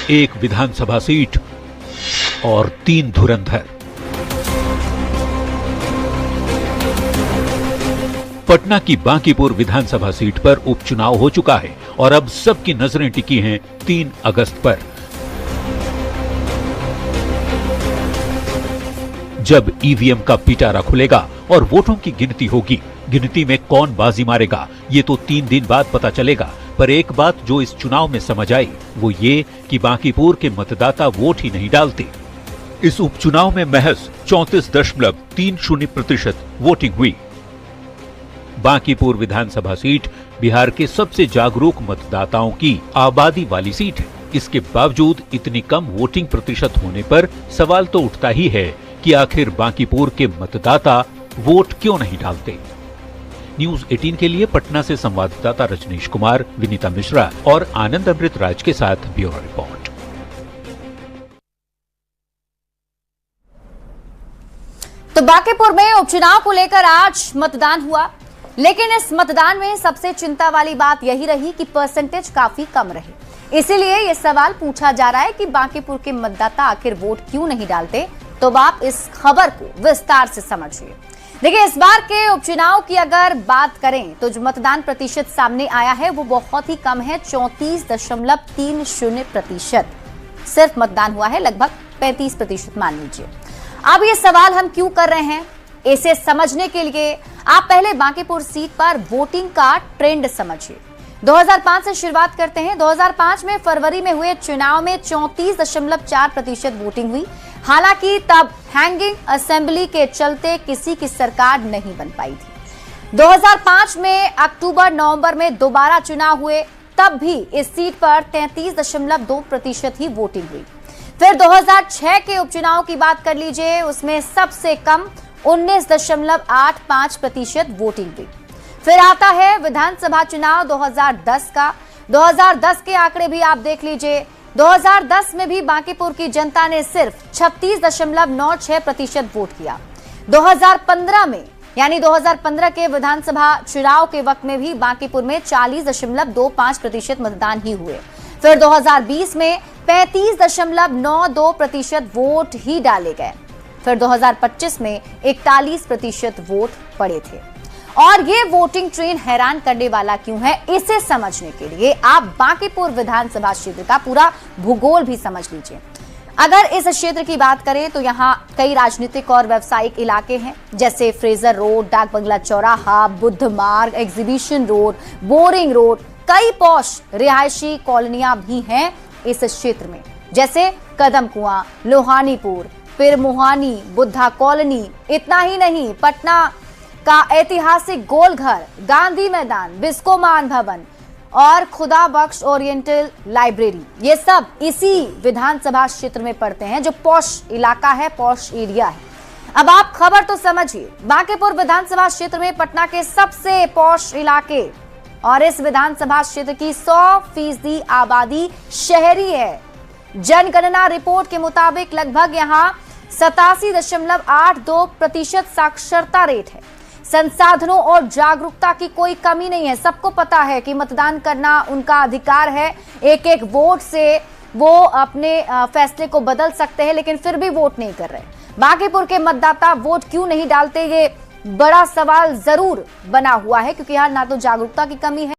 1 विधानसभा seat और 3 धुरंधर। पटना की बांकीपुर विधानसभा seat पर उपचुनाव हो चुका है और अब सबकी नजरें टिकी हैं 3 अगस्त पर, जब ईवीएम का पिटारा खुलेगा और वोटों की गिनती होगी। गिनती में कौन बाजी मारेगा ये तो 3 दिन बाद पता चलेगा, पर एक बात जो इस चुनाव में समझ आई वो ये कि बांकीपुर के मतदाता वोट ही नहीं डालते। इस उपचुनाव में महज 34.30% वोटिंग हुई। बांकीपुर विधानसभा सीट बिहार के सबसे जागरूक मतदाताओं की आबादी वाली सीट है। इसके बावजूद इतनी कम वोटिंग प्रतिशत होने पर सवाल तो उठता ही है कि आखिर बांकीपुर के मतदाता वोट क्यों नहीं डालते। न्यूज 18 के लिए पटना से संवाददाता रजनीश कुमार, विनीता मिश्रा और आनंद अमृत राज के साथ ब्यूरो रिपोर्ट। तो बांकीपुर में उपचुनाव को लेकर आज मतदान हुआ, लेकिन इस मतदान में सबसे चिंता वाली बात यही रही कि परसेंटेज काफी कम रहे। इसीलिए यह सवाल पूछा जा रहा है कि बांकीपुर के मतदाता आखिर वोट क्यों नहीं डालते। तो आप इस खबर को विस्तार से समझिए। देखिए, इस बार के उपचुनाव की अगर बात करें तो जो मतदान प्रतिशत सामने आया है वो बहुत ही कम है, 34.30% सिर्फ मतदान हुआ है, लगभग 35% मान लीजिए। अब ये सवाल हम क्यों कर रहे हैं, इसे समझने के लिए आप पहले बांकीपुर सीट पर वोटिंग का ट्रेंड समझिए। 2005 से शुरुआत करते हैं। 2005 में फरवरी में हुए चुनाव में 34.4% वोटिंग हुई। हालांकि तब हैंगिंग असेंबली के चलते किसी की सरकार नहीं बन पाई थी। 2005 में अक्टूबर नवंबर में दोबारा चुनाव हुए, तब भी इस सीट पर 33.2% ही वोटिंग हुई। फिर 2006 के उपचुनाव की बात कर लीजिए, उसमें सबसे कम 19.85% वोटिंग हुई। फिर आता है विधानसभा चुनाव 2010 का। 2010 के आंकड़े भी आप देख लीजिए। 2010 में भी बांकीपुर की जनता ने सिर्फ 36.96% वोट किया। 2015 में यानी 2015 के विधानसभा चुनाव के वक्त में भी बांकीपुर में 40.25% मतदान ही हुए। फिर 2020 में 35.92% वोट ही डाले गए। फिर 2025 में 41% वोट पड़े थे। और ये वोटिंग ट्रेंड हैरान करने वाला क्यों है, इसे समझने के लिए आप बांकीपुर विधानसभा क्षेत्र का पूरा भूगोल भी समझ लीजिए। अगर इस क्षेत्र की बात करें तो यहाँ कई राजनीतिक और व्यावसायिक इलाके हैं, जैसे फ्रेजर रोड, डाक बंगला चौराहा, बुद्ध मार्ग, एग्जीबिशन रोड, बोरिंग रोड। कई पॉश रिहायशी कॉलोनियां भी हैं इस क्षेत्र में, जैसे कदम कुआं, लोहानीपुर, पिरमोहानी, बुद्धा कॉलोनी। इतना ही नहीं, पटना का ऐतिहासिक गोलघर, गांधी मैदान, बिस्कोमान भवन और खुदा बख्श ओरिएंटल लाइब्रेरी, ये सब इसी विधानसभा क्षेत्र में पड़ते हैं, जो पॉश इलाका है, पॉश एरिया है। अब आप खबर तो समझिए। बांकीपुर विधानसभा क्षेत्र में पटना के सबसे पॉश इलाके और इस विधानसभा क्षेत्र की 100% आबादी शहरी है। जनगणना रिपोर्ट के मुताबिक लगभग यहाँ 87.82% साक्षरता रेट है। संसाधनों और जागरूकता की कोई कमी नहीं है। सबको पता है कि मतदान करना उनका अधिकार है। एक एक वोट से वो अपने फैसले को बदल सकते हैं, लेकिन फिर भी वोट नहीं कर रहे। बांकीपुर के मतदाता वोट क्यों नहीं डालते, ये बड़ा सवाल जरूर बना हुआ है, क्योंकि यहाँ ना तो जागरूकता की कमी है